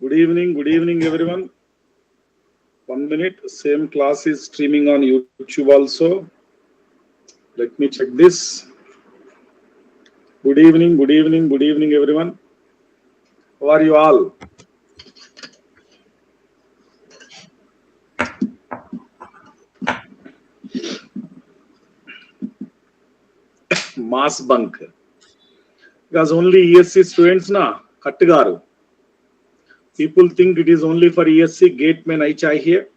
Good evening, everyone. 1 minute. Same class is streaming on YouTube also. Let me check this. Good evening, everyone. How are you all? Mass bunk. Because only ESC students na Kattigaru. People think it is only for ESC. Gate mein nahi chahiye.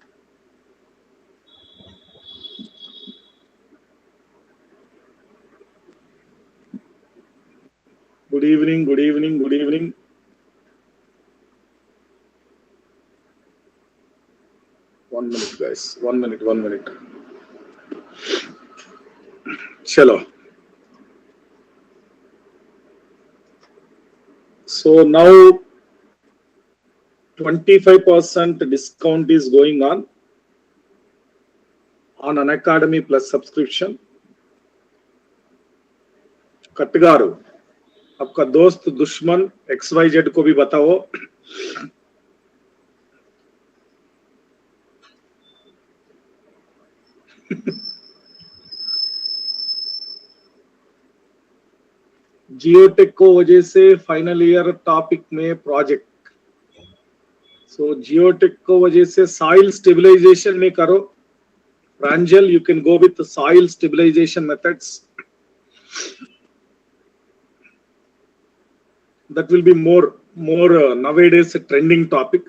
Good evening. 1 minute, guys. 1 minute. Chalo. So now 25% discount is going on Unacademy Plus subscription. कटगारू आपका दोस्त दुश्मन XYZ को भी बताओ. Geotech को वजह से final year topic में प्रोजेक्ट. सो जियोटेक को वजह से सॉइल स्टेबलाइजेशन में करो. Pranjal, you can go with the soil stabilization methods. That will be more nowadays a trending topic.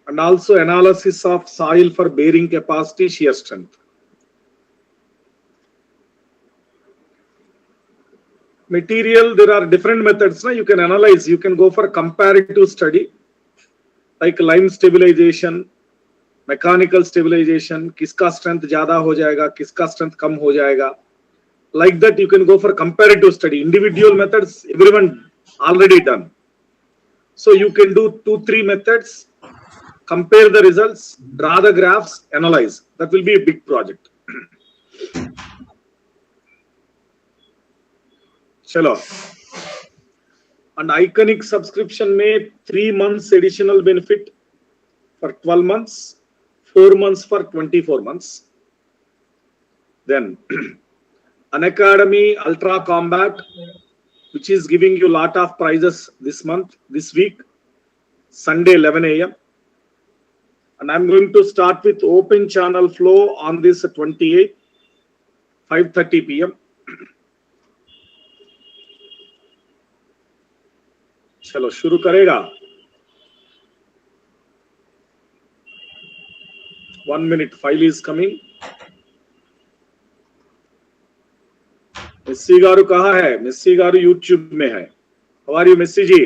And also analysis of soil for bearing capacity, shear strength. Material, there are different methods. You can analyze, you can go for comparative study like lime stabilization, mechanical stabilization, किसका strength ज़्यादा हो जाएगा, किसका strength कम हो जाएगा. Like that, you can go for comparative study. Individual methods, everyone already done. So you can do 2-3 methods, compare the results, draw the graphs, analyze. That will be a big project. Chalo. And Iconic subscription में 3 months additional benefit for 12 months, 4 months for 24 months. Then Unacademy Ultra Combat, which is giving you a lot of prizes this week, Sunday 11 a.m. And I'm going to start with open channel flow on this 28th, 5:30 p.m. चलो शुरू करेगा. 1 minute, file is coming. मिस्सी गारू कहाँ है? मिस्सी गारू YouTube में है. How are you, missi ji?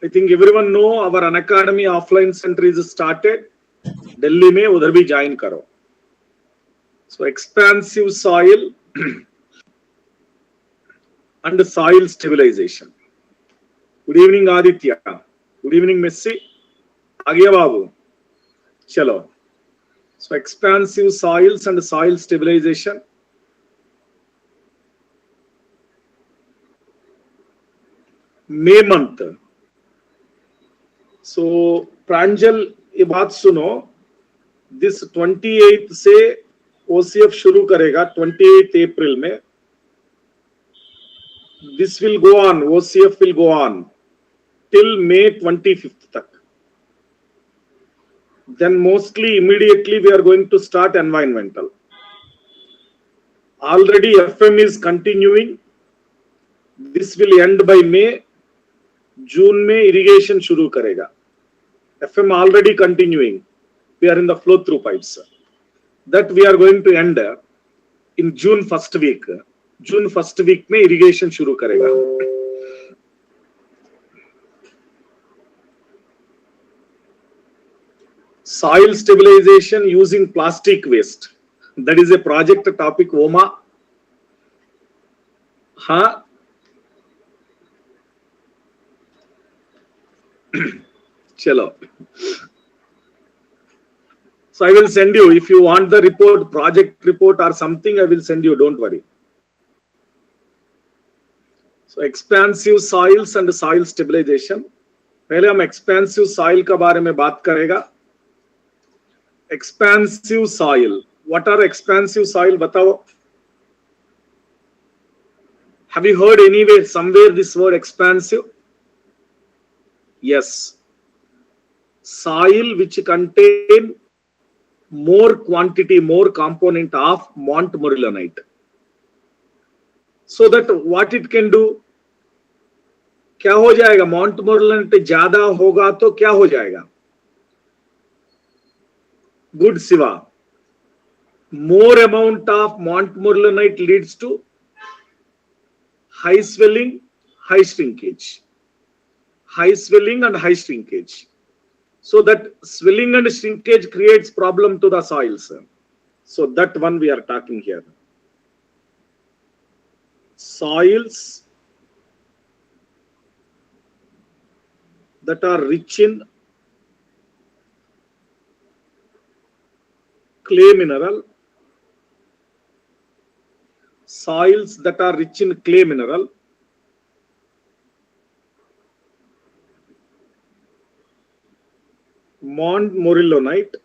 I think everyone know our Unacademy offline center is started. Delhi में उधर भी ज्वाइन करो. So expansive soil and soil stabilization. Good evening, Aditya. Good evening, Messi. आगे बाबू. चलो. So expansive soils and soil stabilization. May month. So Pranjal, ये बात सुनो. This 28th से OCF शुरू करेगा 28th April में. This will go on, OCF will go on till May 25th tak. Then mostly immediately we are going to start environmental. Already FM is continuing. This will end by May. June में irrigation शुरू करेगा. FM already continuing. We are in the flow through pipes. That we are going to end in June first week. June first week में irrigation शुरू करेगा. Soil stabilization using plastic waste. That is a project topic. OMA. हाँ. चलो. So I will send you, if you want the report, project report or something, I will send you. Don't worry. So expansive soils and soil stabilization. पहले हम expansive soil का बारे में बात करेगा. Expansive soil. What are expansive soil? बताओ. Have you heard anywhere, somewhere this word expansive? Yes. Soil which contain more quantity, more component of montmorillonite. So that what it can do? क्या हो जाएगा? montmorillonite ज्यादा होगा तो क्या हो जाएगा? Good Siva. More amount of montmorillonite leads to high swelling, high shrinkage. High swelling and high shrinkage. So that swelling and shrinkage creates problem to the soils. So that one we are talking here. Soils that are rich in clay mineral. Soils that are rich in clay mineral. Montmorillonite.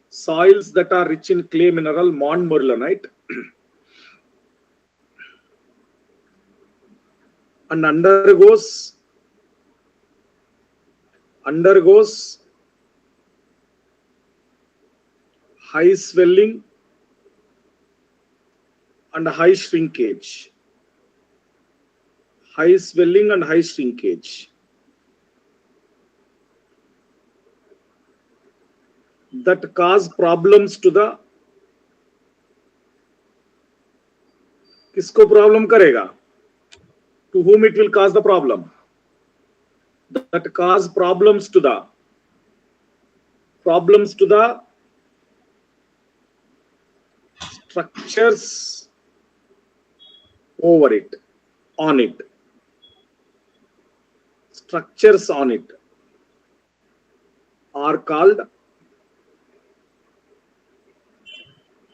Soils that are rich in clay mineral, montmorillonite. And undergoes high swelling and high shrinkage. High swelling and high shrinkage. That cause problems to the. किसको problem करेगा? To whom it will cause the problem? That cause problems to the structures over it, on it. Structures on it are called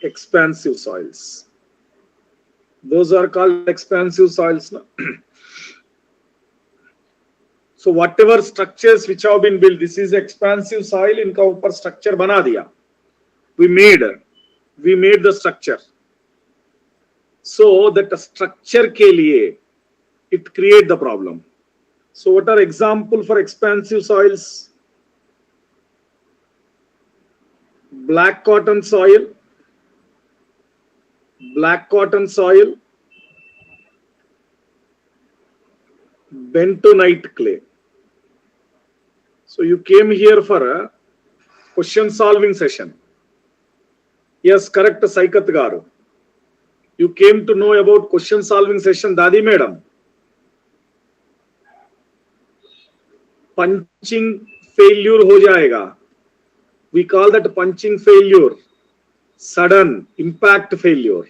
expansive soils. Those are called expansive soils. No? So whatever structures which have been built, this is expansive soil. इनका ऊपर structure बना दिया. We made the structure. So that structure के लिए it create the problem. So what are example for expansive soils? Black cotton soil, bentonite clay. So you came here for a question solving session. Yes, correct, Saket garu. You came to know about question solving session, Dadi madam. Punching failure ho jayega. We call that punching failure. Sudden impact failure.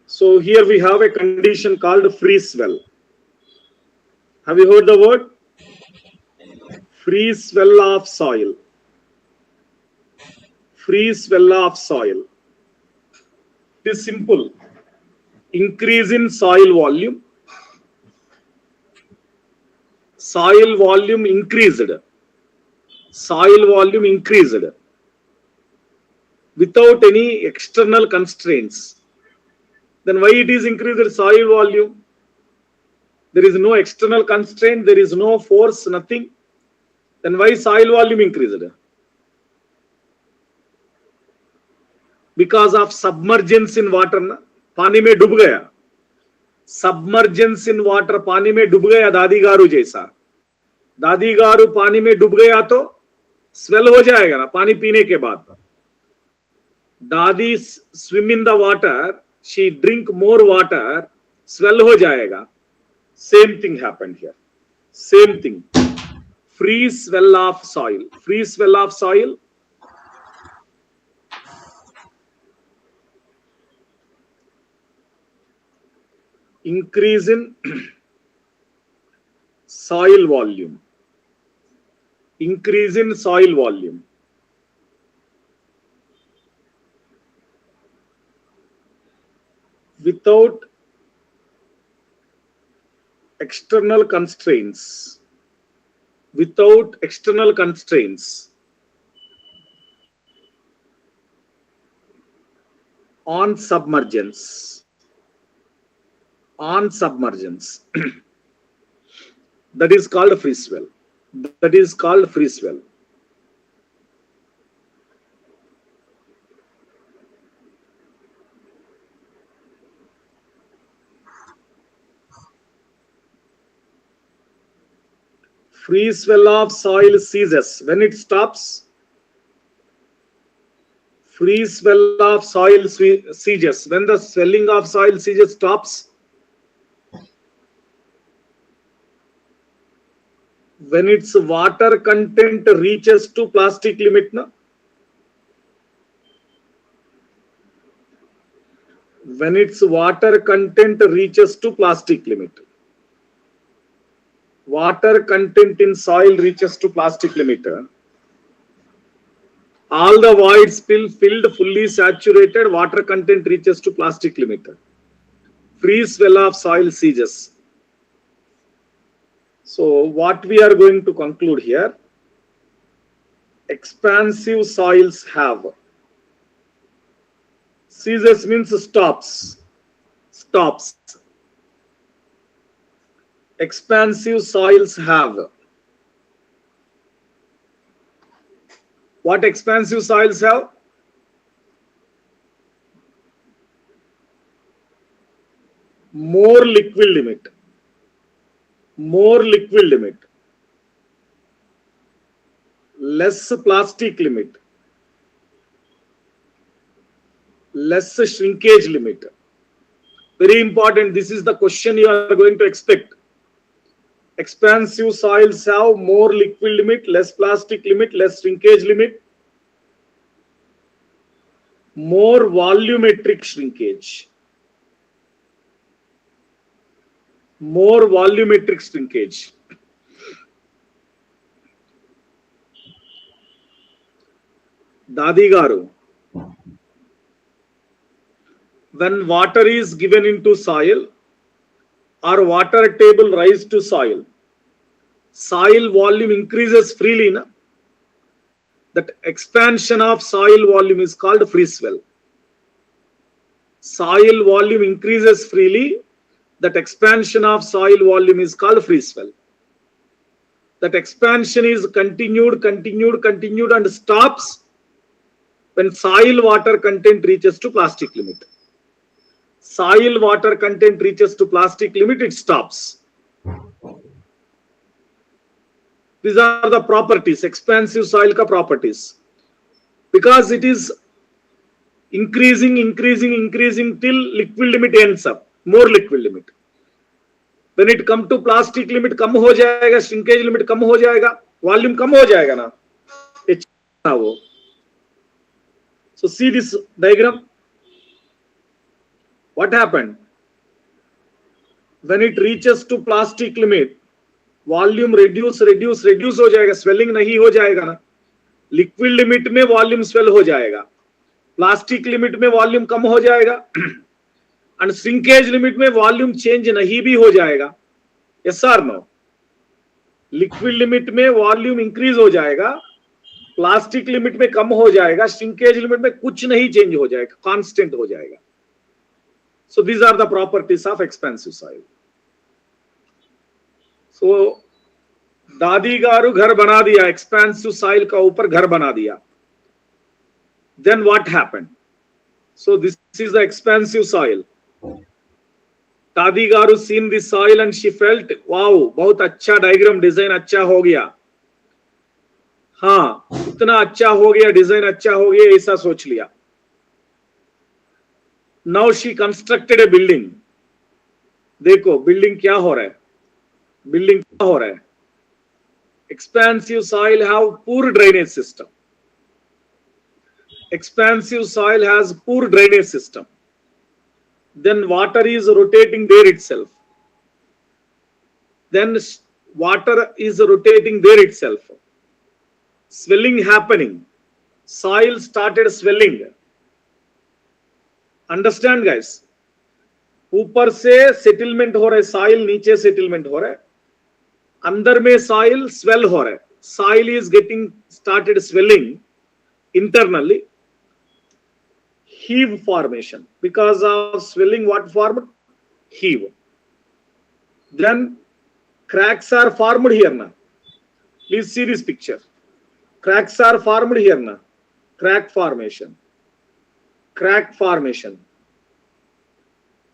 So here we have a condition called freeze swell. Have you heard the word? Freeze swell of soil. Freeze swell of soil. It is simple. Increase in soil volume. Soil volume increased. Soil volume increased. Without any external constraints. Then why it is increased soil volume? There is no external constraint, there is no force, nothing. Then why soil volume increased? Because of submergence in water. Na? पानी में डूब गया. Submergence in water, पानी में डूब गया दादी गारू जैसा. दादी गारू पानी में डूब गया तो swell हो जाएगा ना पानी पीने के बाद. दादी swim in the water, she drink more water, swell हो जाएगा. Same thing happened here. Same thing. Freeze swell of soil. Freeze swell of soil. Increase in soil volume. Increase in soil volume. without external constraints, on submergence, that is called freeze well. Freeze well of soil ceases when it stops. Freeze well of soil ceases when the swelling of soil stops. When its water content reaches to plastic limit. When its water content reaches to plastic limit. Water content in soil reaches to plastic limit. All the voids filled, fully saturated, water content reaches to plastic limit. Freeze well of soil ceases. So what we are going to conclude here, expansive soils have. Ceases means stops. Expansive soils have. What expansive soils have? More liquid limit. Less plastic limit. Less shrinkage limit. Very important. This is the question you are going to expect. Expansive soils have more liquid limit, less plastic limit, less shrinkage limit, more volumetric shrinkage. Dadi garu, when water is given into soil or water table rise to soil volume increases freely. That expansion of soil volume is called freeze well. Soil volume increases freely. That expansion of soil volume is called freeze well. That expansion is continued and stops when soil water content reaches to plastic limit. Soil water content reaches to plastic limit, it stops. These are the properties, expansive soil ka properties. Because it is increasing till liquid limit ends up. More liquid limit. When it come to plastic limit, kam ho jayega, shrinkage limit kam ho jayega, volume kam ho jayega na. So see this diagram. What happened? When it reaches to plastic limit, volume reduce हो जाएगा, swelling नहीं हो जाएगा ना. Liquid limit में volume swell हो जाएगा, plastic limit में volume कम हो जाएगा, and shrinkage limit में volume change नहीं भी हो जाएगा. Yes or no? Liquid limit में volume increase हो जाएगा, plastic limit में कम हो जाएगा, shrinkage limit में कुछ नहीं change हो जाएगा, constant हो जाएगा. So these are the properties of expansive soil. So दादी गारू घर बना दिया, expansive soil का ऊपर घर बना दिया. Then what happened? So this is the expansive soil. दादी गारू seen the soil and she felt, wow, बहुत अच्छा diagram design अच्छा हो गया. हाँ, इतना अच्छा हो गया, design अच्छा हो गया, ऐसा सोच लिया. Now she constructed a building. देखो building क्या हो रहा है? Building क्या हो रहा है? Expansive soil have poor drainage system. Expansive soil has poor drainage system. Then water is rotating there itself. Swelling happening. Soil started swelling. Understand, guys? ऊपर से सेटलमेंट हो रहा है सॉइल, नीचे सेटलमेंट हो रहा है, अंदर में सॉइल स्वेल हो रहा है, soil is getting started swelling internally, heave formation. Because of swelling, what formed? Heave. Then cracks are formed here now. Please see this picture. Cracks are formed here now. Crack formation. Crack formation.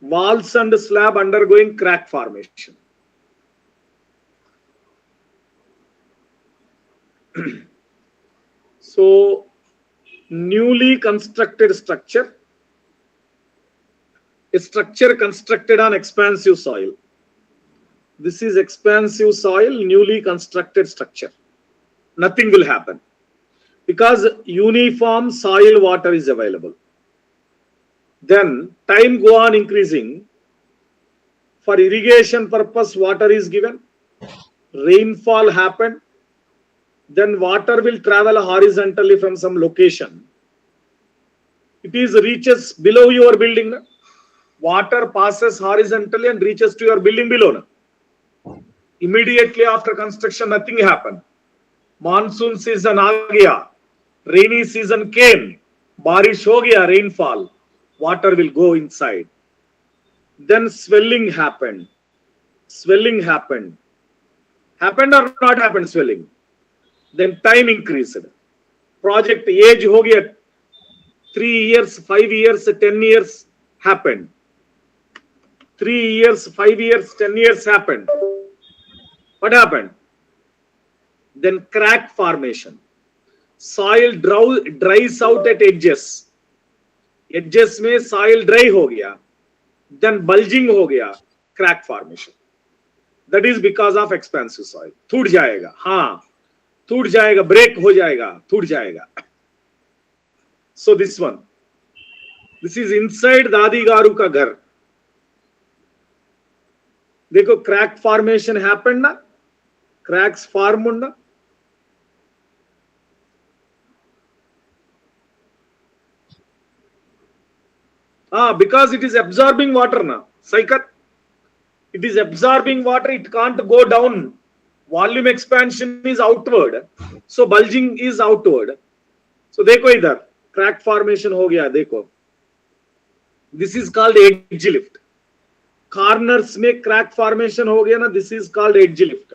Walls and slab undergoing crack formation. So, newly constructed structure, a structure constructed on expansive soil. This is expansive soil, newly constructed structure. Nothing will happen because uniform soil water is available. Then time go on increasing. For irrigation purpose, water is given. Rainfall happened. Then water will travel horizontally from some location. It is reaches below your building. Water passes horizontally and reaches to your building below. Immediately after construction, nothing happened. Monsoon season aa gaya. Rainy season came. Barish ho gaya, rainfall. Water will go inside. Then swelling happened. Swelling happened. Happened or not happened swelling? Then time increased. Project age ho gaya. 3 years, 5 years, 10 years happened. 3 years, 5 years, 10 years happened. What happened? Then crack formation. Soil dries out at edges. Edges में soil dry हो गया. Then bulging हो गया. Crack formation. That is because of expansive soil. टूट जाएगा. हाँ. टूट जाएगा. Break हो जाएगा. टूट जाएगा. So this one. This is inside दादी गारू का घर. देखो crack formation happened ना? Cracks formed ना? Because it is absorbing water na. Saket. It is absorbing water. It can't go down. Volume expansion is outward. So bulging is outward. So देखो इधर crack formation हो गया देखो. This is called edge lift. Corners में crack formation हो गया ना. This is called edge lift.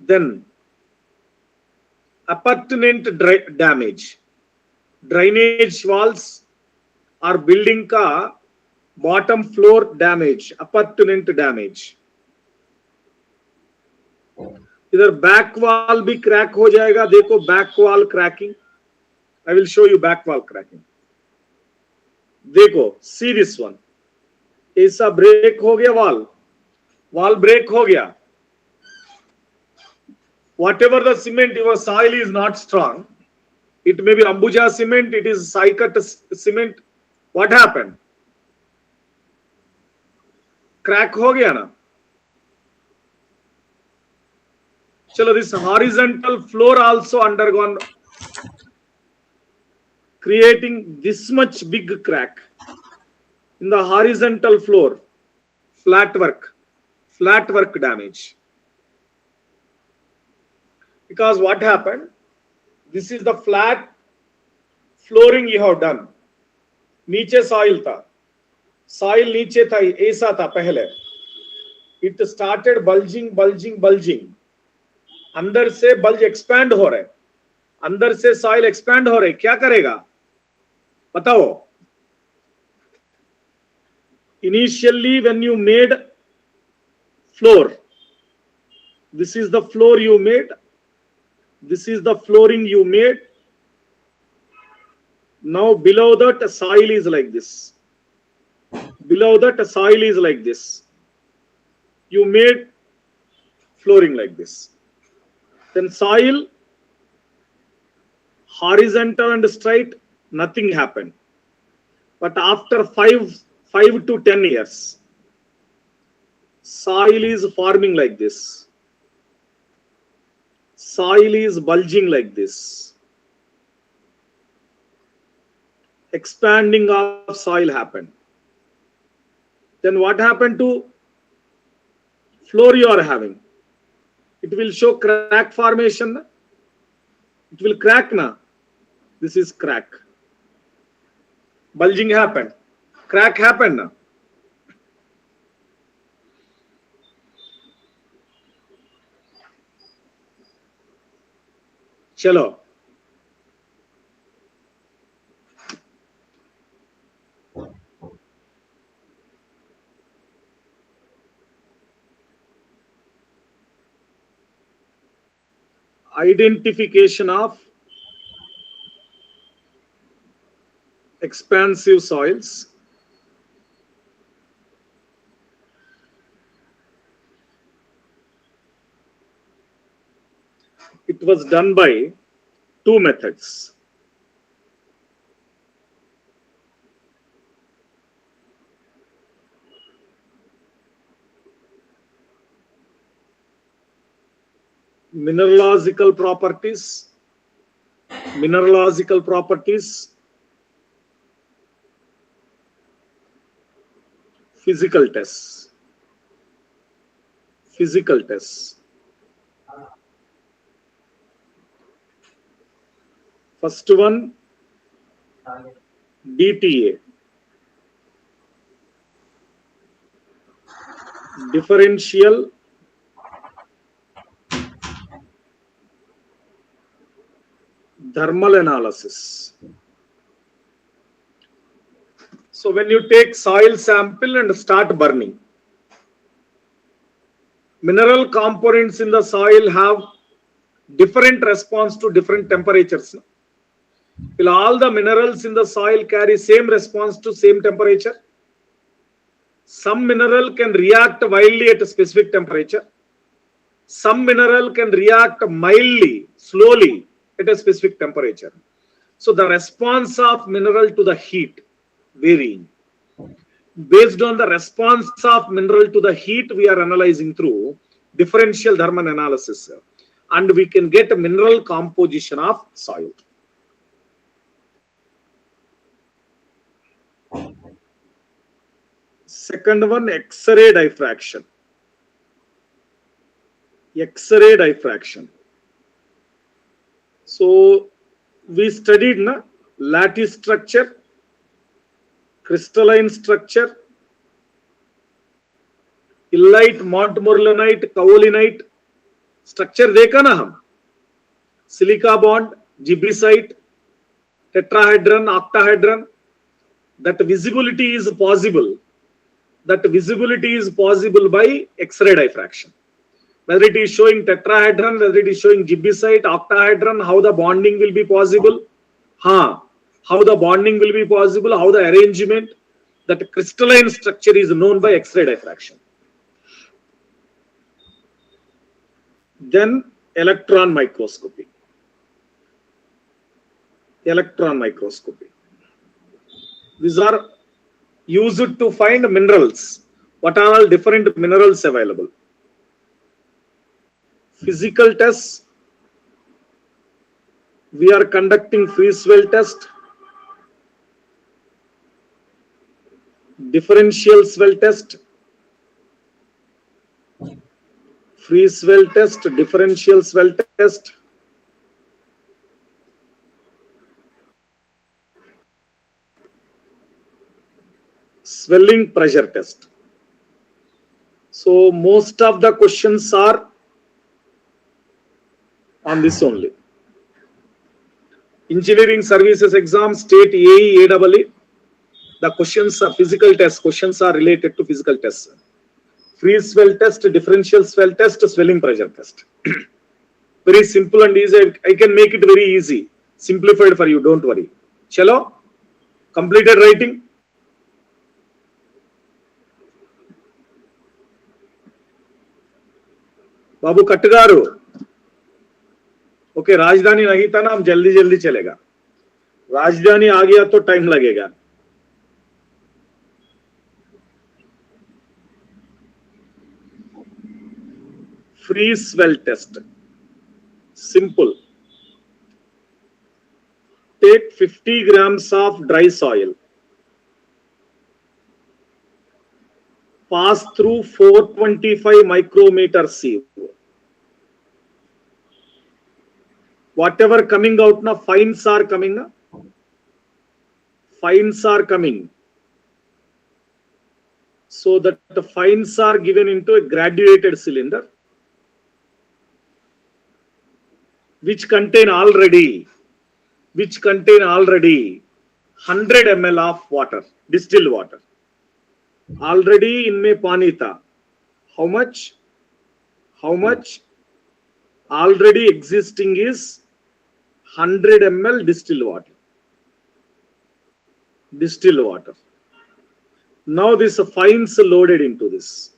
Then appurtenant damage. Drainage walls or building का bottom floor damage, appurtenant damage. इधर back wall भी crack हो जाएगा. देखो back wall cracking. I will show you back wall cracking. देखो see this one. ऐसा break हो गया wall break हो गया. Whatever the cement, your soil is not strong. It may be Ambuja cement, it is Saket cement. What happened? Crack हो गया ना. चलो, this horizontal floor also undergone, creating this much big crack in the horizontal floor. Flat work damage. Because what happened? This is the flat flooring you have done. नीचे soil था. Soil नीचे था, ऐसा था पहले. It started bulging. अंदर से bulge expand हो रहा है. अंदर से soil expand हो रहा है. क्या करेगा? बताओ. Initially when you made floor, this is the floor you made. This is the flooring you made. Now below that soil is like this. Below that soil is like this. You made flooring like this. Then soil horizontal and straight, nothing happened. But after 5 to 10 years, soil is forming like this. Soil is bulging like this. expanding of soil happened. Then what happened to floor you are having? It will show crack formation. It will crack now. This is crack. Bulging happened. Crack happened now. Chalo. Identification of expansive soils. It was done by two methods. Mineralogical properties, physical tests. First one, DTA, differential thermal analysis. So when you take soil sample and start burning, mineral components in the soil have different response to different temperatures. Will all the minerals in the soil carry same response to same temperature? Some mineral can react wildly at a specific temperature. Some mineral can react mildly, slowly at a specific temperature. So the response of mineral to the heat varying. Based on the response of mineral to the heat, we are analyzing through differential thermal analysis, and we can get a mineral composition of soil. Second one, X-ray diffraction. So we studied lattice structure, crystalline structure, illite, montmorillonite, kaolinite structure देखा ना हम, silica bond, gibbsite, tetrahedron, octahedron. That visibility is possible. By X-ray diffraction. Whether it is showing tetrahedron, whether it is showing gibbsite, octahedron, how the bonding will be possible. How the bonding will be possible, how the arrangement, that crystalline structure is known by X-ray diffraction. Then electron microscopy. These are used to find minerals. What are all different minerals available? Physical tests. We are conducting free swell test, differential swell test, free swell test, differential swell test, swelling pressure test. So most of the questions are on this only. Engineering services exam, state AE, AEE, the questions are physical tests. Questions are related to physical tests. Free swell test, differential swell test, swelling pressure test. Very simple and easy. I can make it very easy. Simplified for you, don't worry. Chalo? Completed writing? Babu कटगारू okay राजधानी नहीं था ना हम जल्दी जल्दी चलेगा राजधानी आ गया तो टाइम लगेगा free swell test simple take 50 grams of dry soil, pass through 425 micrometer sieve. Whatever coming out now, fines are coming now. Fines are coming. So that the fines are given into a graduated cylinder, which contain already 100 ml of water, distilled water. Already in me panita. How much? Already existing is 100 ml distilled water. Now this fines loaded into this.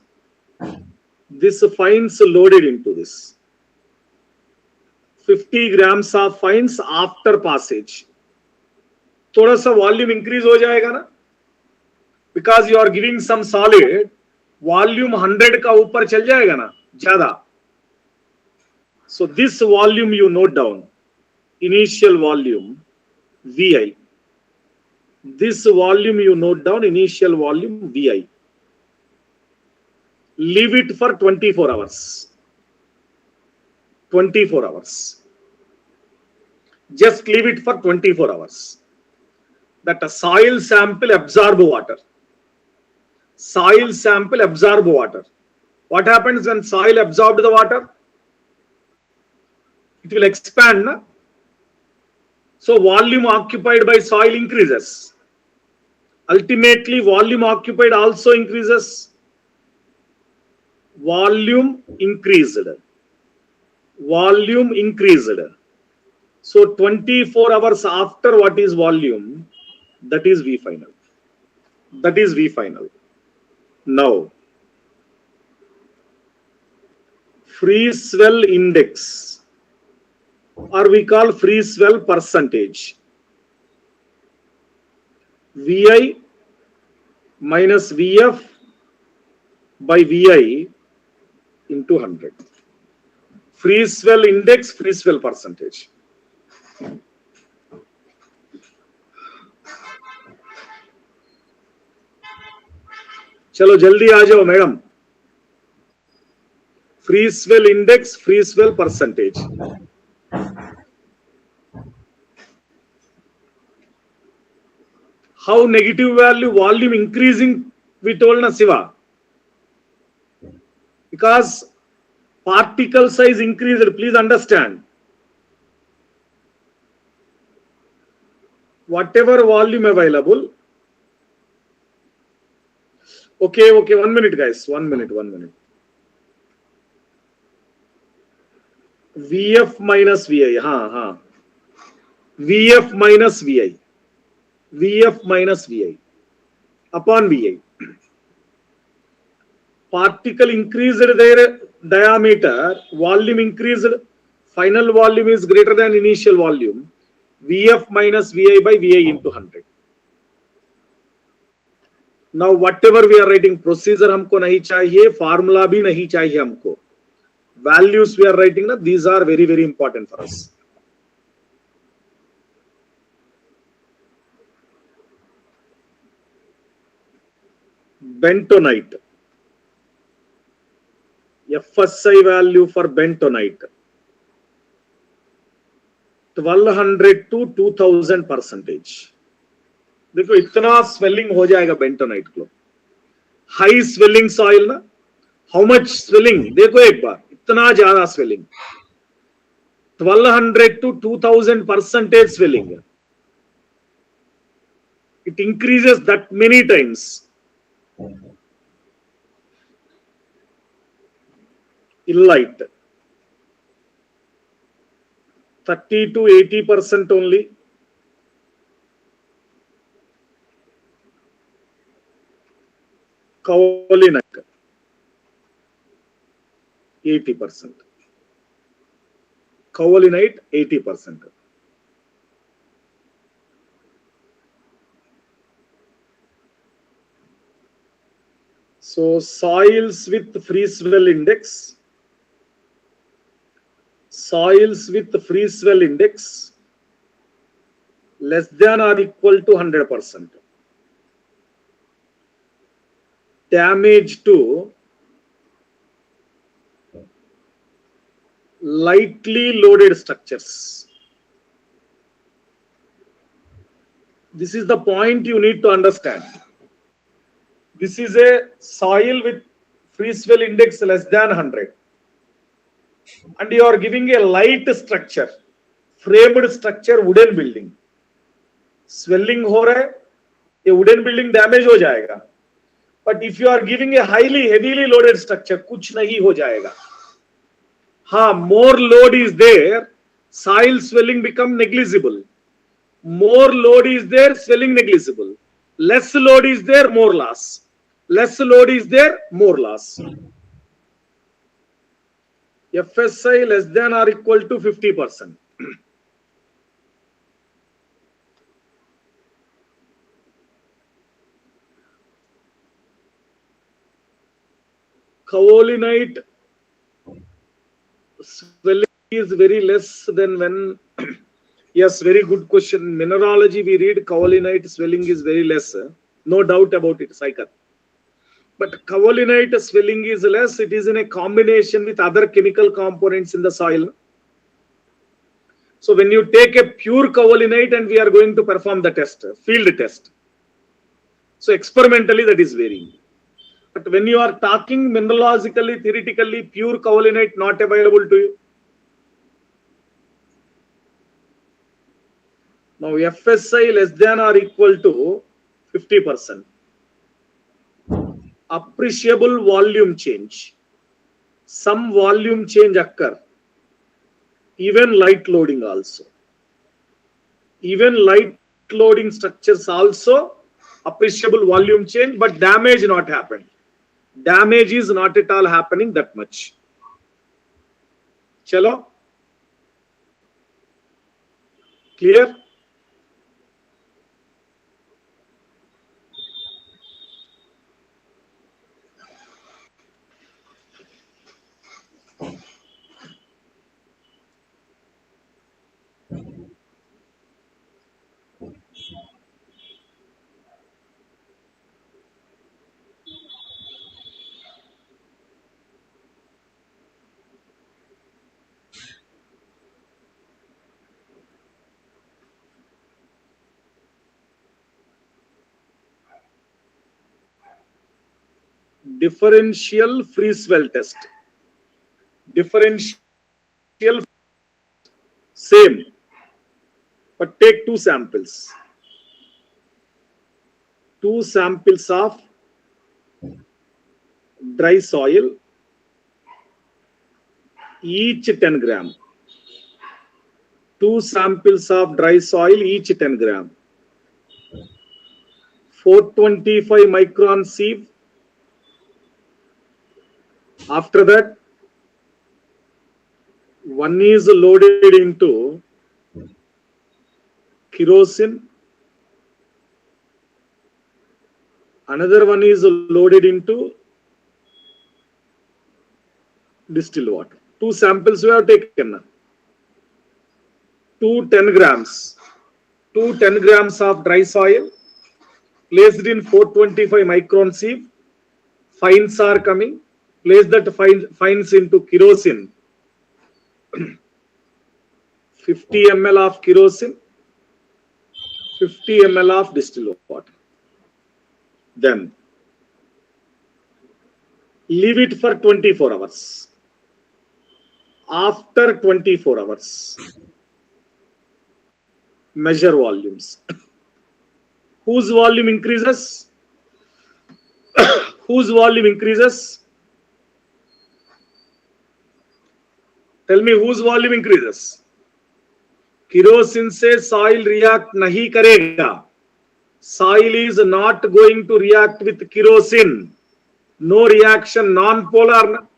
50 grams of fines after passage. थोड़ा सा volume increase हो जाएगा ना? Because you are giving some solid, volume 100 का ऊपर चल जाएगा ना? ज़्यादा. So this volume you note down. Initial volume VI. This volume you note down, initial volume VI. Leave it for 24 hours. 24 hours. Just leave it for 24 hours. That a soil sample absorb water. Soil sample absorb water. What happens when soil absorbs the water? It will expand. Na? So volume occupied by soil increases. Ultimately, volume occupied also increases. Volume increased. So 24 hours after what is volume, that is V final. Now, free swell index, or we call free swell percentage. VI minus VF by VI into 100. Free swell index, free swell percentage. चलो जल्दी आ जाओ madam. Free swell index, free swell percentage. How negative value volume increasing we told na Siva? Because particle size increased, please understand. Whatever volume available. Okay, 1 minute guys, 1 minute. VF minus VI, VF minus VI upon VI. Particle increased their diameter, volume increased, final volume is greater than initial volume. VF minus VI by VI into 100. Now whatever we are writing, procedure हमको नहीं चाहिए, formula भी नहीं चाहिए हमको. Values we are writing, na, these are very, very important for us. Bentonite. FSI value for bentonite. 1200 to 2000%. देखो इतना swelling हो जाएगा bentonite को. High swelling soil ना. How much swelling? देखो एक बार. इतना ज्यादा swelling. 1200 to 2000% swelling. It increases that many times. Illite. 30 to 80% only. Kaolinite. 80%. Kaolinite 80%. So soils with free swell index. Soils with free swell index less than or equal to 100%. Damage to lightly loaded structures. This is the point you need to understand. This is a soil with free swell index less than 100. And you are giving a light structure, framed structure, wooden building. Swelling हो रहा है, ये wooden building damage हो जाएगा. But if you are giving a heavily loaded structure, कुछ नहीं हो जाएगा. हाँ, more load is there, soil swelling become negligible. More load is there, swelling negligible. Less load is there, more loss. Less load is there, more loss. FSI less than or equal to 50%. Kaolinite swelling is very less than when. Yes, very good question. Mineralogy, we read kaolinite swelling is very less. No doubt about it, Saket. But kaolinite swelling is less. It is in a combination with other chemical components in the soil. So when you take a pure kaolinite and we are going to perform the test, field test. So experimentally that is varying. But when you are talking mineralogically, theoretically, pure kaolinite not available to you. Now FSI less than or equal to 50%. Appreciable volume change. Some volume change occur. Even light loading also. Even light loading structures also appreciable volume change, but damage not happened. Damage is not at all happening that much. Chalo? Clear? Differential free swell test. Differential same, but take two samples. Two samples of dry soil, each 10 gram. Two samples of dry soil, each 10 gram. 425 micron sieve. After that, one is loaded into kerosene. Another one is loaded into distilled water. Two samples we have taken. Two 10 grams. Two 10 grams of dry soil placed in 425 micron sieve. Fines are coming. Place that fines into kerosene. 50 ml of kerosene, 50 ml of distilled water. Then leave it for 24 hours. After 24 hours, measure volumes. Whose volume increases? Whose volume increases? Tell me whose volume increases? Kerosene से soil react नहीं करेगा. Soil is not going to react with kerosene. No reaction, non-polar.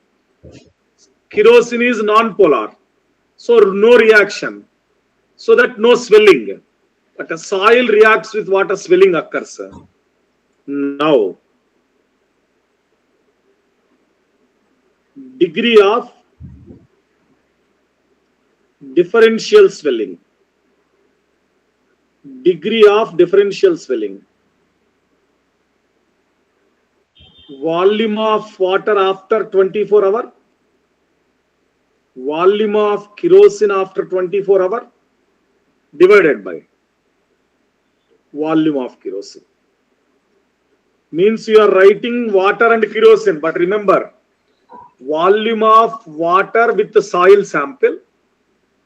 Kerosene is non-polar. So no reaction. So that no swelling. But a soil reacts with what a swelling occurs. Now, degree of differential swelling. degree of differential swelling, volume of water after 24 hours, volume of kerosene after 24 hours divided by volume of kerosene. Means you are writing water and kerosene, but remember, volume of water with the soil sample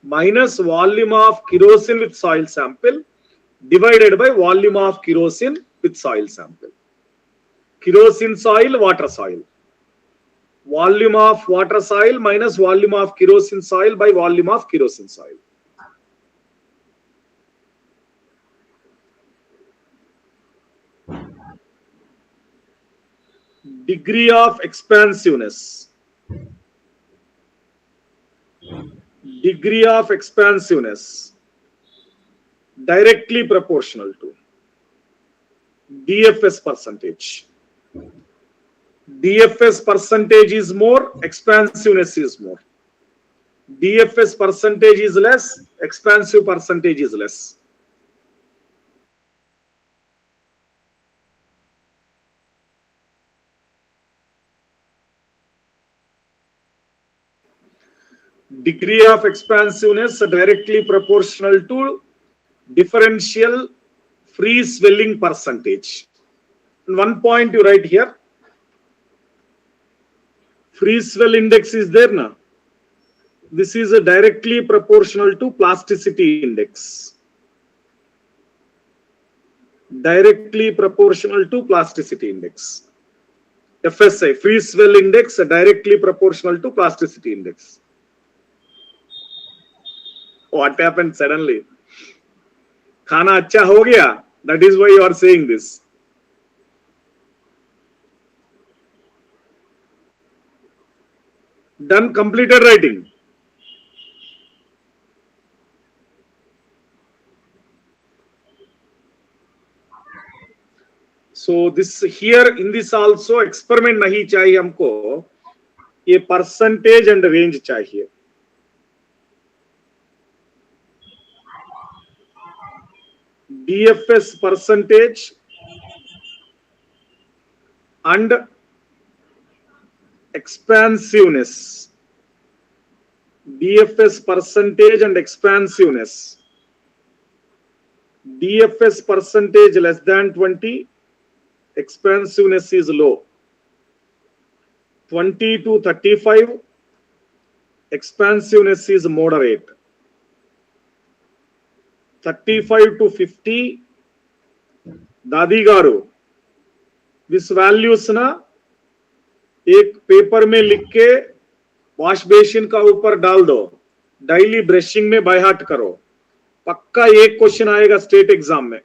minus volume of kerosene with soil sample divided by volume of kerosene with soil sample. Kerosene soil, water soil. Volume of water soil minus volume of kerosene soil by volume of kerosene soil. Degree of expansiveness. Degree of expansiveness directly proportional to DFS percentage. DFS percentage is more, expansiveness is more. DFS percentage is less, expansive percentage is less. Degree of expansiveness directly proportional to differential free swelling percentage. And one point you write here, free swell index is there now. This is a directly proportional to plasticity index. Directly proportional to plasticity index. FSI, free swell index, directly proportional to plasticity index. What happened suddenly? Khana acha ho gaya. That is why you are saying this. Done, completed writing. So this here in this also experiment nahi chahiye humko. Ye percentage and range chahiye. DFS percentage and expansiveness. DFS percentage and expansiveness. DFS percentage less than 20, expansiveness is low. 20 to 35, expansiveness is moderate. 35 to 50, दादी गारू, this values ना एक paper में लिख के wash basin का ऊपर डाल दो, डेली ब्रशिंग में बाय हार्ट करो, पक्का एक क्वेश्चन आएगा स्टेट एग्जाम में.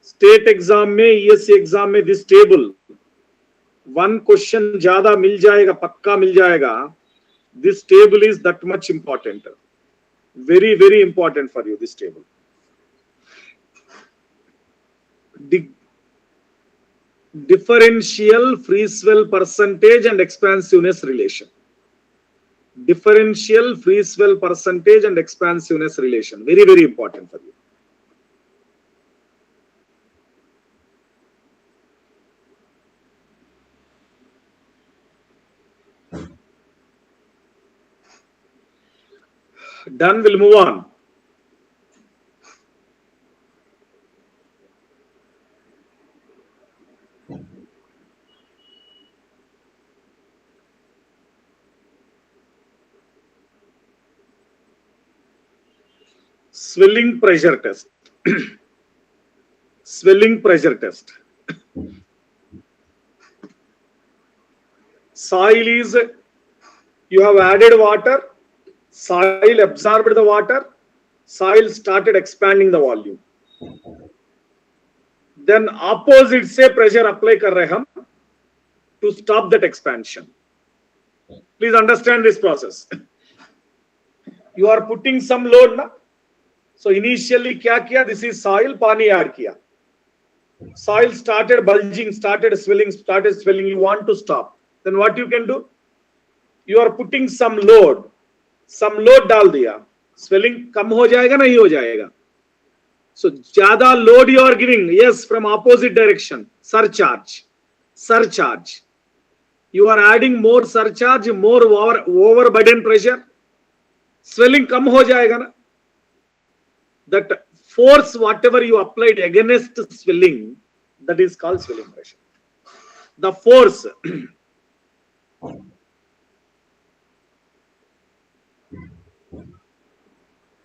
स्टेट एग्जाम में, ईएससी एग्जाम में दिस टेबल वन क्वेश्चन ज्यादा मिल जाएगा, पक्का मिल जाएगा. This table is that much important, very very important for you, this table. Differential free swell percentage and expansiveness relation. Differential free swell percentage and expansiveness relation, very very important for you. Done, we'll move on. Swelling pressure test. Swelling pressure test. Soil is, you have added water, soil absorbed the water, soil started expanding the volume. Then opposite से pressure apply कर रहे हम to stop that expansion. Please understand this process. You are putting some load ना. So initially क्या किया? This is soil, पानी add किया. Soil started bulging, started swelling. You want to stop. Then what you can do? You are putting some load. Some load डाल दिया. Swelling कम हो जाएगा, नहीं हो जाएगा? So jada load you are giving, yes, from opposite direction, surcharge. You are adding more surcharge, more overburden pressure. Swelling come ho jayega na. That force whatever you applied against swelling, that is called swelling pressure. The force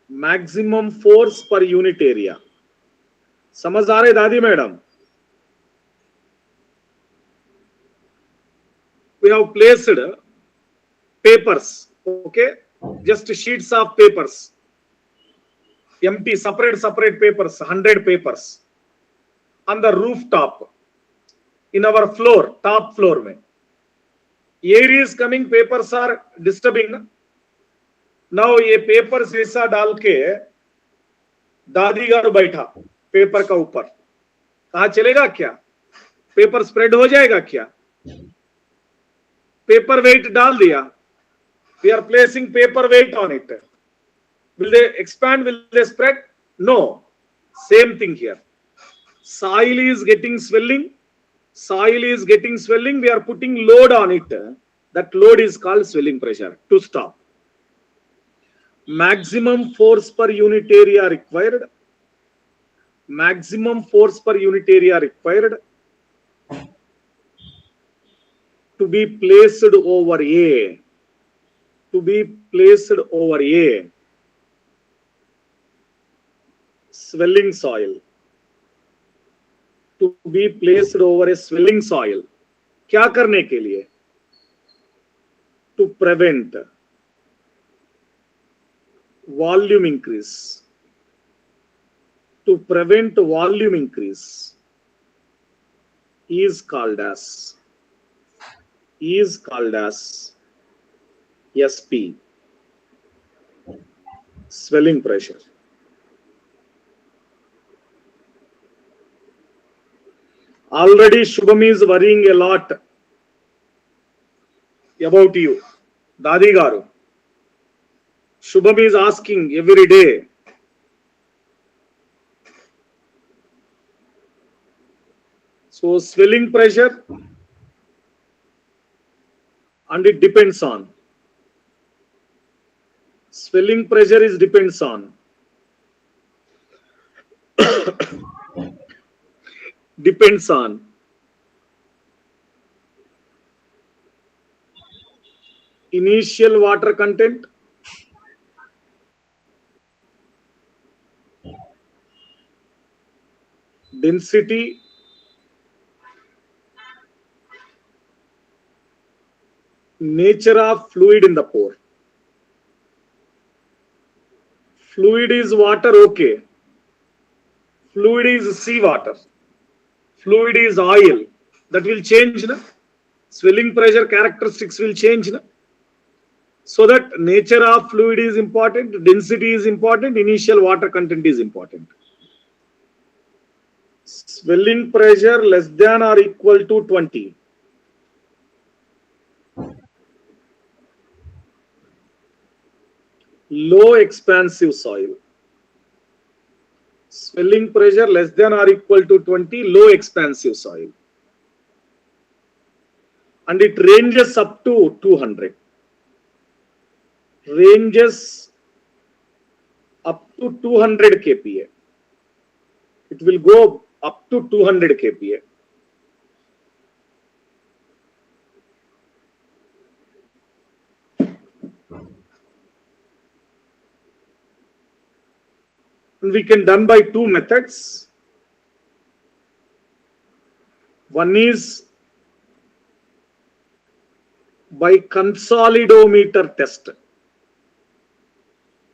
maximum force per unit area. समझ आ रहे दादी madam? We have placed papers, okay, just sheets of papers, empty separate papers, 100 papers on the rooftop in our floor, top floor mein. Air is coming, papers are disturbing. Now ये papers ऐसा डाल के दादी गारू बैठा paper का ऊपर, कहाँ चलेगा क्या? पेपर स्प्रेड हो जाएगा क्या? पेपर वेट डाल दिया, we are placing paper weight on it. Will they expand? Will they spread? No. Same thing here. Soil is getting swelling. We are putting load on it. That load is called swelling pressure. To stop. Maximum force per unit area required. To be placed over A. Swelling soil. To be placed over a swelling soil. क्या करने के लिए? To prevent volume increase. Is called as SP, swelling pressure. Already Shubham is worrying a lot about you, Dadi Garu. Shubham is asking every day. So swelling pressure, and it depends on. Swelling pressure is depends on. Depends on initial water content, density, nature of fluid in the pore. Fluid is water, okay. Fluid is seawater. Fluid is oil. That will change. Na? Swelling pressure characteristics will change. Na? So that nature of fluid is important, density is important, initial water content is important. Swelling pressure less than or equal to 20. Low expansive soil. Swelling pressure less than or equal to 20, low expansive soil. And it ranges up to 200. Ranges up to 200 kPa. It will go up to 200 kPa. We can done by two methods. One is by consolidometer test.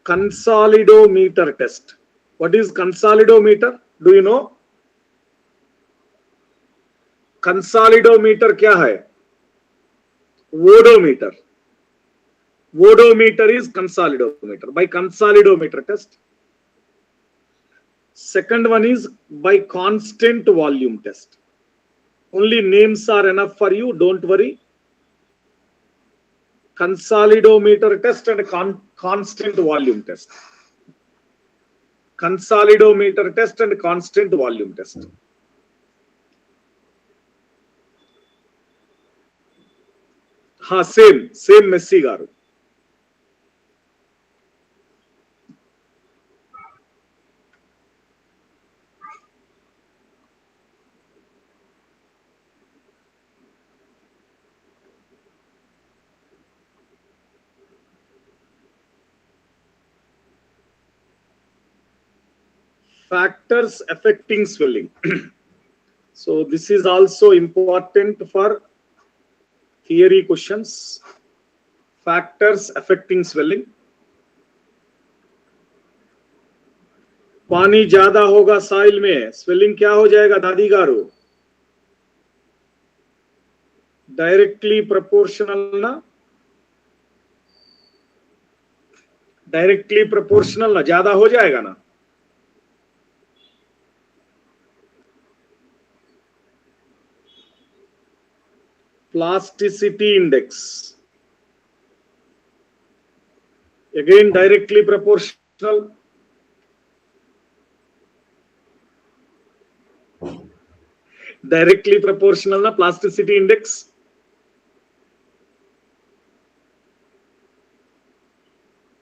Consolidometer test. What is consolidometer? Do you know? Consolidometer क्या है? Vodometer. Vodometer is consolidometer. By consolidometer test. Second one is by constant volume test. Only names are enough for you, don't worry. Consolidometer test and constant volume test. consolidometer test and constant volume test. Same Messi garu. Factors affecting swelling. So this is also important for theory questions. Factors affecting swelling. पानी ज्यादा होगा soil में, swelling क्या हो जाएगा दादी गारू? Directly proportional ना, directly proportional ना, ज्यादा हो जाएगा ना. Plasticity index, again directly proportional. Directly proportional na plasticity index.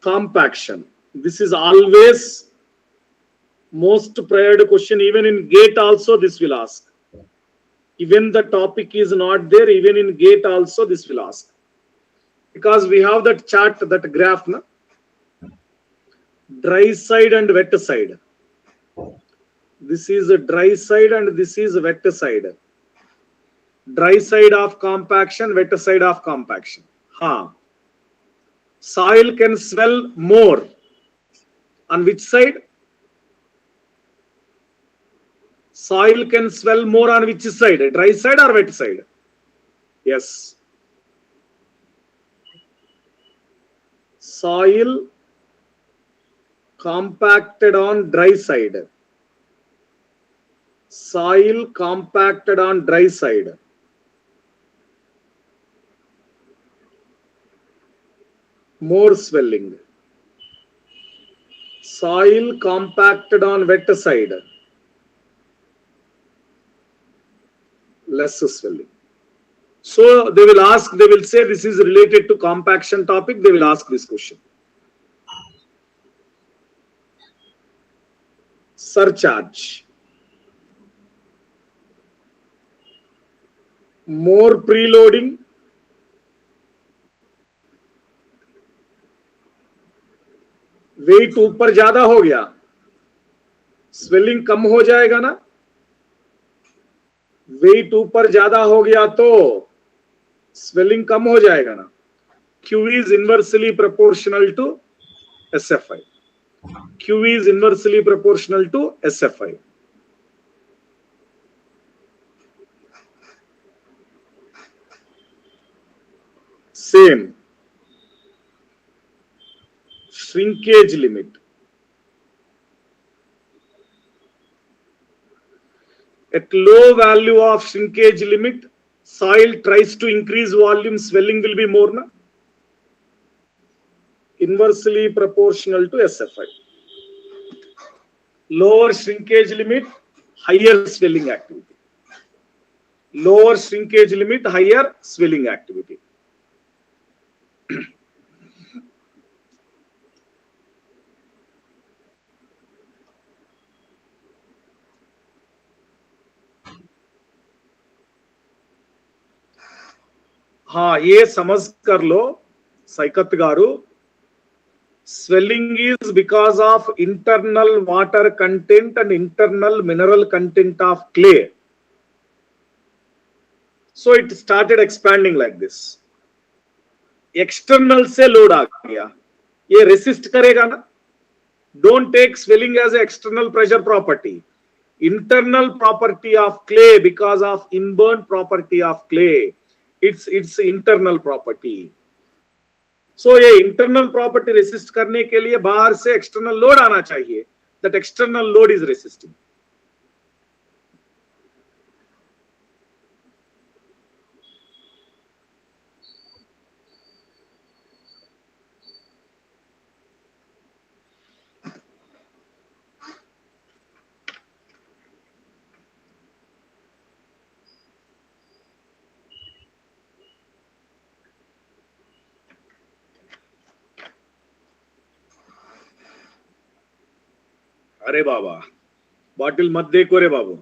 Compaction, this is always most priored question. Even in GATE also this will ask. Even the topic is not there, even in GATE also this will ask, because we have that chart, that graph na, dry side and wet side. This is a dry side and this is a wet side. Dry side of compaction, wet side of compaction. Soil can swell more on which side? Soil can swell more on which side? Dry side or wet side? Yes. Soil compacted on dry side. Soil compacted on dry side. More swelling. Soil compacted on wet side. Less swelling. So they will ask, they will say this is related to compaction topic, they will ask this question. Surcharge. More preloading. Weight ऊपर ज्यादा हो गया, swelling कम हो जाएगा ना. Wait ऊपर ज्यादा हो गया तो स्वेलिंग कम हो जाएगा ना. Q is inversely proportional to SFI. Q is inversely proportional to SFI. Same. Shrinkage limit. At low value of shrinkage limit, soil tries to increase volume, swelling will be more, na? Inversely proportional to SFI. Lower shrinkage limit, higher swelling activity. Lower shrinkage limit, higher swelling activity. हाँ, ये समझ कर लो साइकत गारू. Swelling is because of internal water content and internal mineral content of clay. So it started expanding like this. External से load आ गया, ये resist करेगा ना. Don't take swelling as an external pressure property. Internal property of clay, because of inborn property of clay. It's internal property. So ये internal property resist करने के लिए बाहर से external load आना चाहिए. That external load is resisting. अरे बाबा bottle मत देखो रे बाबू.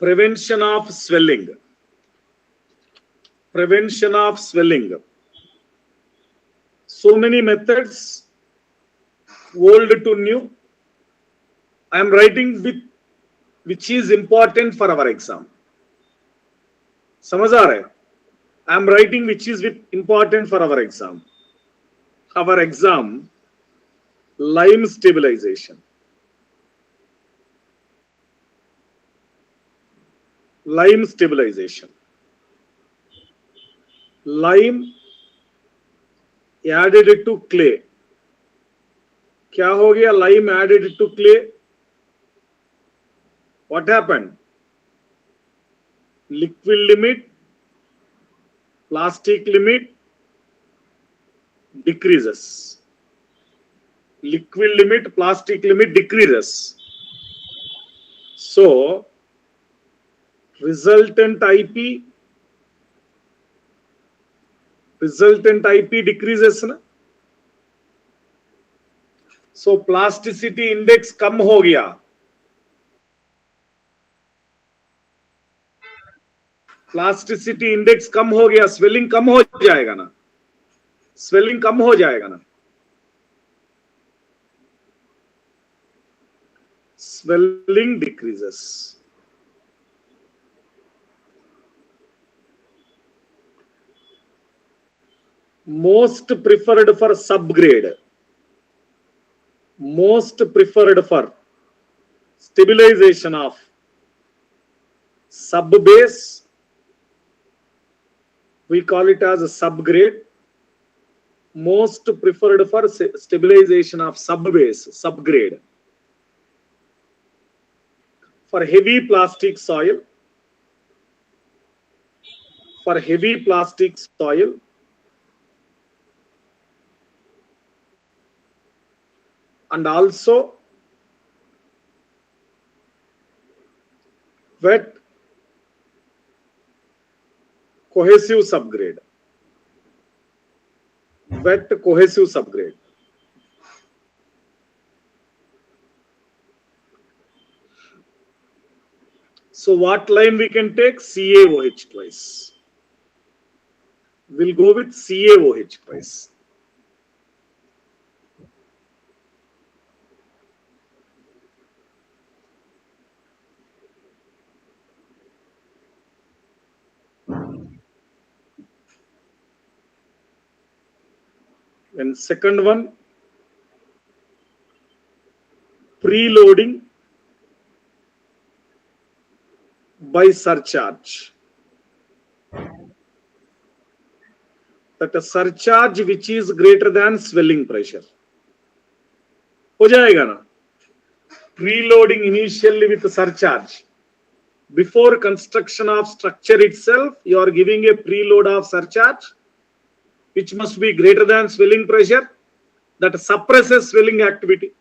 Prevention of swelling. Prevention of swelling. So many methods, old to new. I am writing with which is important for our exam. समझ आ रहा है? I am writing which is important for our exam. Our exam, lime stabilization. Lime stabilization. Lime added to clay. क्या हो गया? Lime added to clay. What happened? Liquid limit, plastic limit decreases. Liquid limit, plastic limit decreases. So, resultant IP decreases ना. So plasticity index कम हो गया. Plasticity index कम हो गया, swelling कम हो जाएगा ना. Swelling कम हो जाएगा ना. Swelling decreases. Most preferred for subgrade. Most preferred for stabilization of subbase. We call it as a subgrade. Most preferred for stabilization of subbase, subgrade. For heavy plastic soil. For heavy plastic soil. And also wet cohesive subgrade. Wet cohesive subgrade. So what line we can take? CaOH twice. We'll go with CaOH twice. And second one, preloading by surcharge. That a surcharge which is greater than swelling pressure. हो जाएगा ना? Preloading initially with a surcharge. Before construction of structure itself, you are giving a preload of surcharge, which must be greater than swelling pressure, that suppresses swelling activity.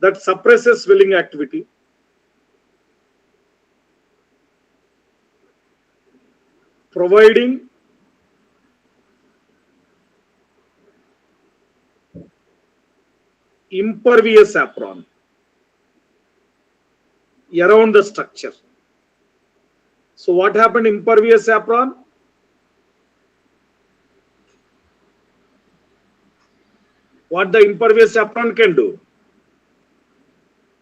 That suppresses swelling activity. Providing impervious apron around the structure. So what happened? Impervious apron? What the impervious apron can do?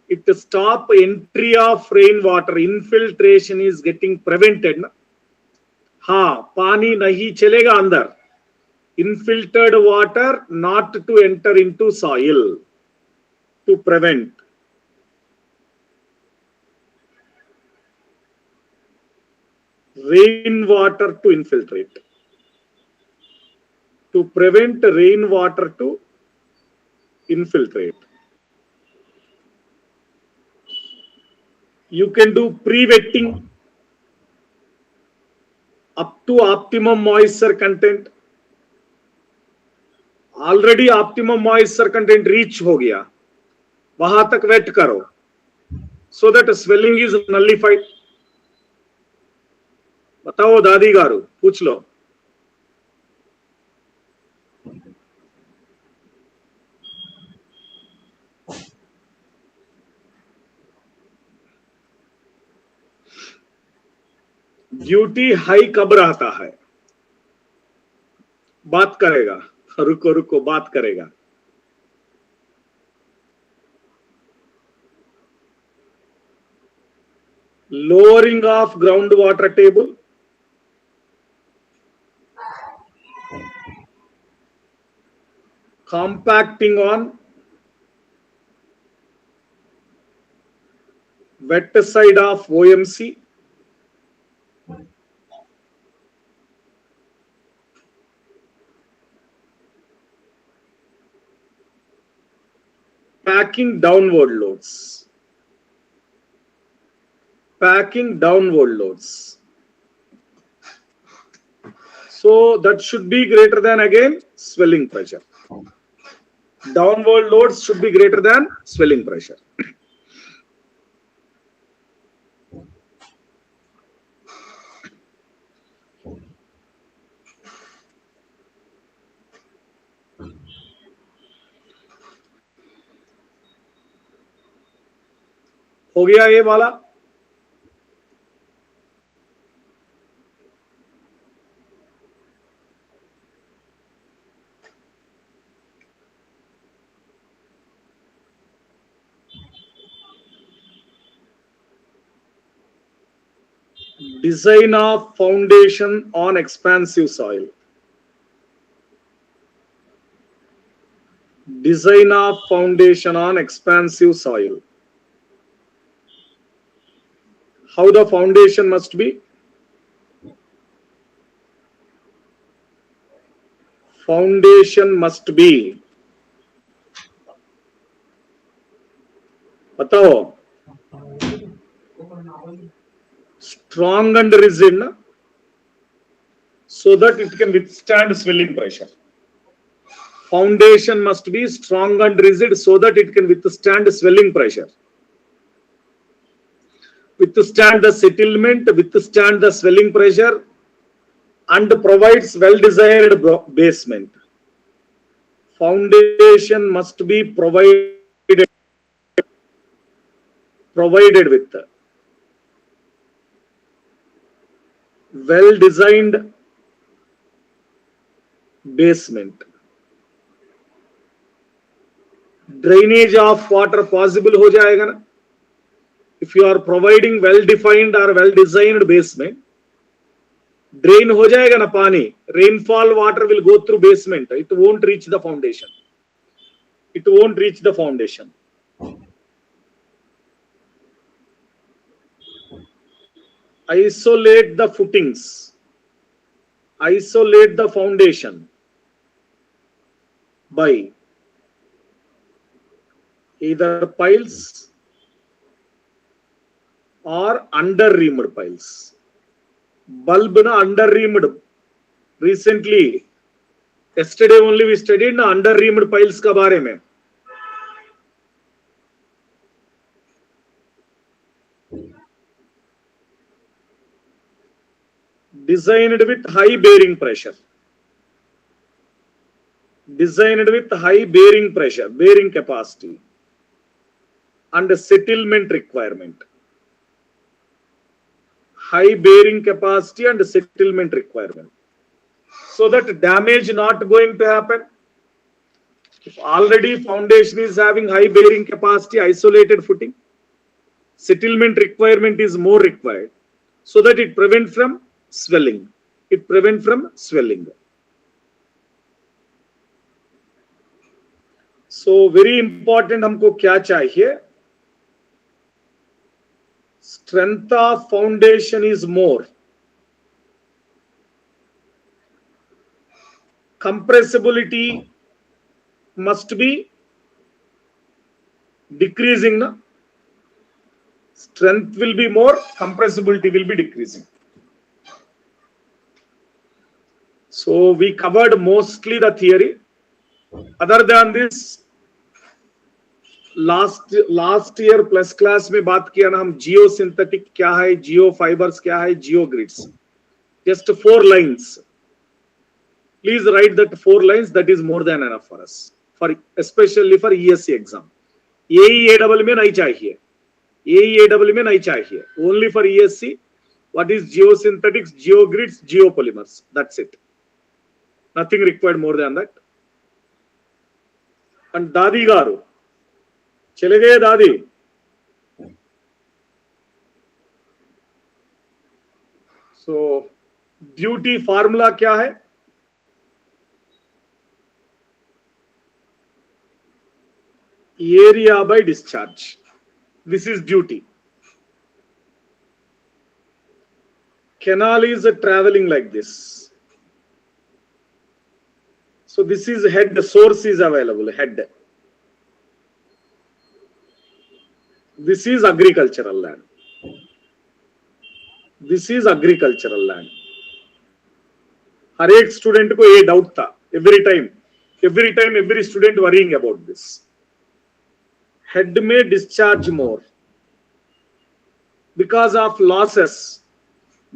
It stop entry of rainwater. Infiltration is getting prevented. Na? हाँ, पानी नहीं चलेगा अंदर. Infiltered water not to enter into soil to prevent. Rainwater to infiltrate. To prevent rainwater to infiltrate. You can do pre-wetting up to optimum moisture content. Already optimum moisture content reach हो गया, वहां तक wet करो, so that swelling is nullified. बताओ दादी गारू, पूछ लो. Duty high कब रहता है? बात करेगा, रुको रुको बात करेगा। Lowering of groundwater table, compacting on wet side of OMC, packing downward loads. Packing downward loads. So that should be greater than again swelling pressure. Downward loads should be greater than swelling pressure. हो गया ये वाला? Design of foundation on expansive soil. Design of foundation on expansive soil. How the foundation must be? Foundation must be, बताओ, strong and rigid, na? So that it can withstand swelling pressure. Foundation must be strong and rigid so that it can withstand swelling pressure. Withstand the settlement, withstand the swelling pressure, and provides well-desired basement. Foundation must be provided with well-designed basement. Drainage of water possible हो जाएगा ना? If you are providing well-defined or well-designed basement, drain हो जाएगा ना पानी. Rainfall water will go through basement. It won't reach the foundation. It won't reach the foundation. Isolate the footings. Isolate the foundation by either piles or under-reamed piles. Bulb na under-reamed. Recently, yesterday only we studied na under-reamed piles ka बारे में. Designed with high bearing pressure. Designed with high bearing pressure, bearing capacity, and settlement requirement. High bearing capacity and settlement requirement. So that damage not going to happen. If already foundation is having high bearing capacity, isolated footing, settlement requirement is more required so that it prevents from swelling. It prevents from swelling. So very important हमको क्या चाहिए? Strength of foundation is more. Compressibility must be decreasing. Na? Strength will be more, compressibility will be decreasing. So we covered mostly the theory. Other than this, last year plus class में बात किया ना हम, जियो synthetic क्या है, जियो fibres क्या है, geo grids. Just 4 lines. Please write that 4 lines. That is more than enough for us, for specially for ESC exam. AEAW में नहीं चाहिए, एईएडब्ल्यू में नहीं चाहिए, only for ESC. What is geosynthetics, geogrids, geopolymers? That's it. Nothing required more than that. And Dadi Garu. Chale gaye Dadi. So, duty formula क्या है? Area by discharge. This is duty. Canal is traveling like this. So this is head, the source is available, head. This is agricultural land. This is agricultural land. हर एक student को ये doubt था. Every student worrying about this. Head may discharge more. Because of losses.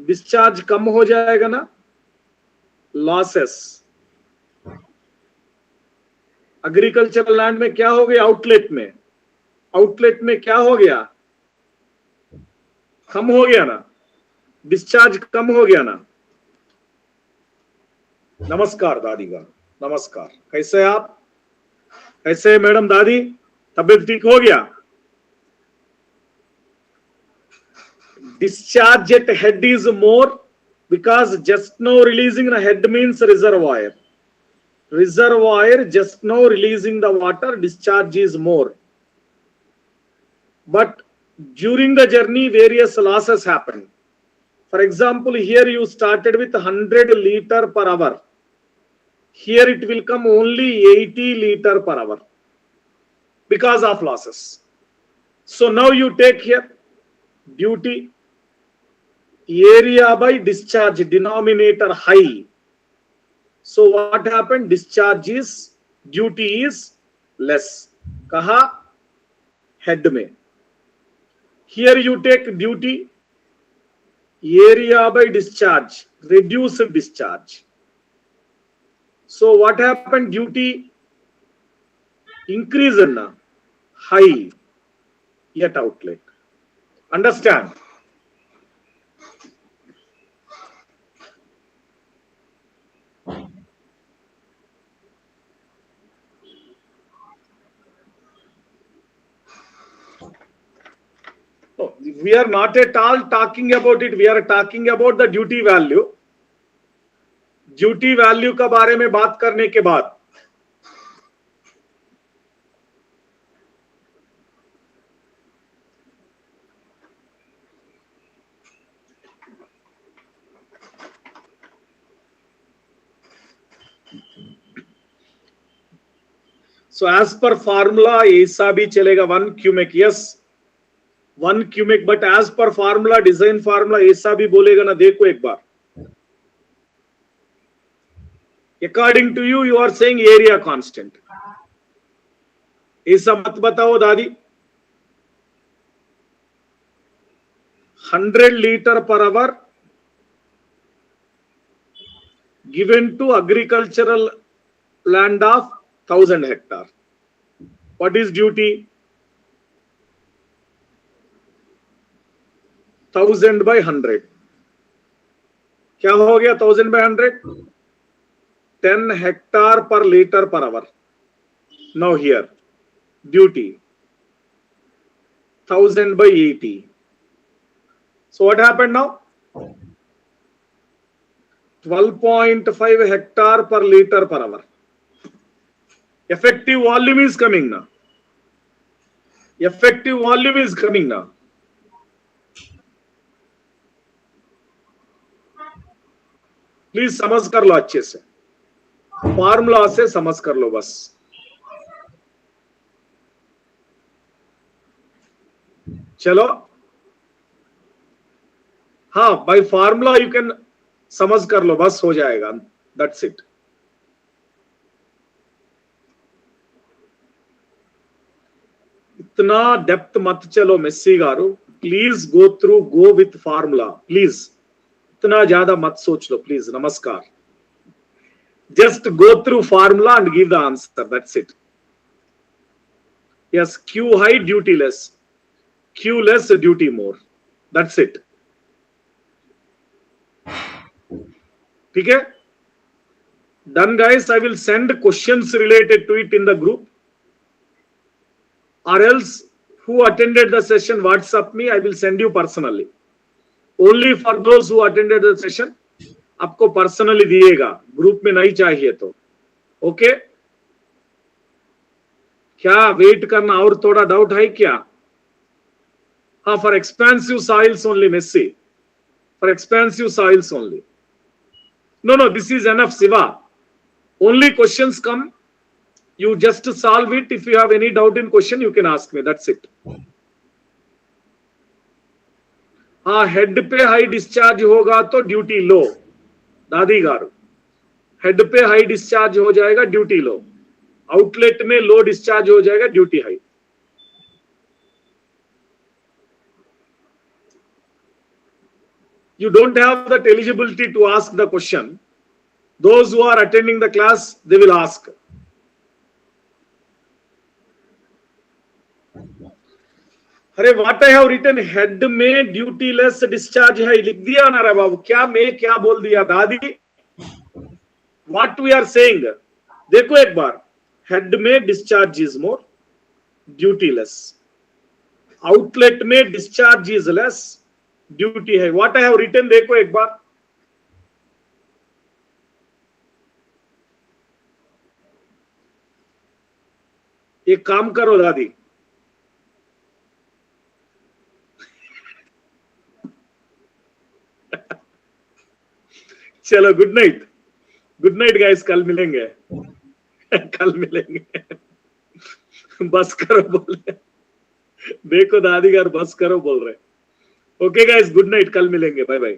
Discharge कम हो जाएगा ना? Losses. Agricultural land में क्या हो गया? Outlet में क्या हो गया? कम हो गया ना? Discharge कम हो गया ना? नमस्कार दादी का. नमस्कार. कैसे आप? कैसे मैडम दादी? तबीयत ठीक हो गया? Discharge at head is more because just now releasing the head means reservoir. Reservoir just now releasing the water, discharge is more. But during the journey, various losses happen. For example, here you started with 100 liter per hour. Here it will come only 80 liter per hour because of losses. So now you take here duty. Area by discharge, denominator high. So what happened? Discharge is, duty is less. Kaha? Head में. Here you take duty, area by discharge, reduce discharge. So what happened? Duty increase na, high, yet outlet. Understand? No, we are not at all talking about it. We are talking about the duty value. Duty value का बारे में बात करने के बाद so as per formula ऐसा भी चलेगा 1 cubic. Yes, 1 cubic, but as per formula, design formula ऐसा भी बोलेगा ना. देखो एक बार. According to you, you are saying area constant. ऐसा मत बताओ दादी. 100 liter per hour given to agricultural land of 1000 hectare. What is duty? 1000 by 100. क्या हो गया 1000 by 100? 10 hectare per liter per hour. Now here, duty 1000 by 80. So what happened now? 12.5 hectare per liter per hour. Effective volume is coming now. Effective volume is coming now. Please समझ कर लो अच्छे से. Formula से समझ कर लो बस. चलो हाँ, बाय फार्मूला यू कैन समझ कर लो बस, हो जाएगा. That's it. इतना डेप्थ मत चलो Messi garu. Please go with formula. Please इतना ज्यादा मत सोच लो प्लीज. नमस्कार. Just go through formula and give the answer. That's it. Yes, Q high, duty less. Q less, duty more. That's it. ठीक है? Done, guys. I will send questions related to it in the group, or else who attended the session, WhatsApp me. I will send you personally. Only for those who attended the session, आपको personally दिएगा. Group में नहीं चाहिए तो. Okay? क्या wait करना और थोड़ा doubt है क्या? हाँ, for expansive soils only, Messi. For expansive soils only. No, this is enough, Siva. Only questions come. You just solve it. If you have any doubt in question, you can ask me. That's it. हाँ, head पे high discharge होगा तो duty लो. दादी गारू, head पे high discharge हो जाएगा, duty लो. Outlet में low discharge हो जाएगा, duty high. You don't have that eligibility to ask the question. Those who are attending the class, they will ask. अरे what I have written, head में duty less discharge है, लिख दिया ना रे बाबू. क्या मैं क्या बोल दिया दादी? व्हाट वी आर सेइंग, देखो एक बार. हेड में discharge is more, duty less. Outlet में डिस्चार्ज इज लेस, ड्यूटी है. व्हाट आई हैव रिटन, देखो एक बार. एक काम करो दादी, चलो good night. Good night guys, कल मिलेंगे. कल मिलेंगे. बस करो बोल रहे. देखो दादी गार बस करो बोल रहे. ओके गाइस, गुड नाइट, कल मिलेंगे. Bye bye.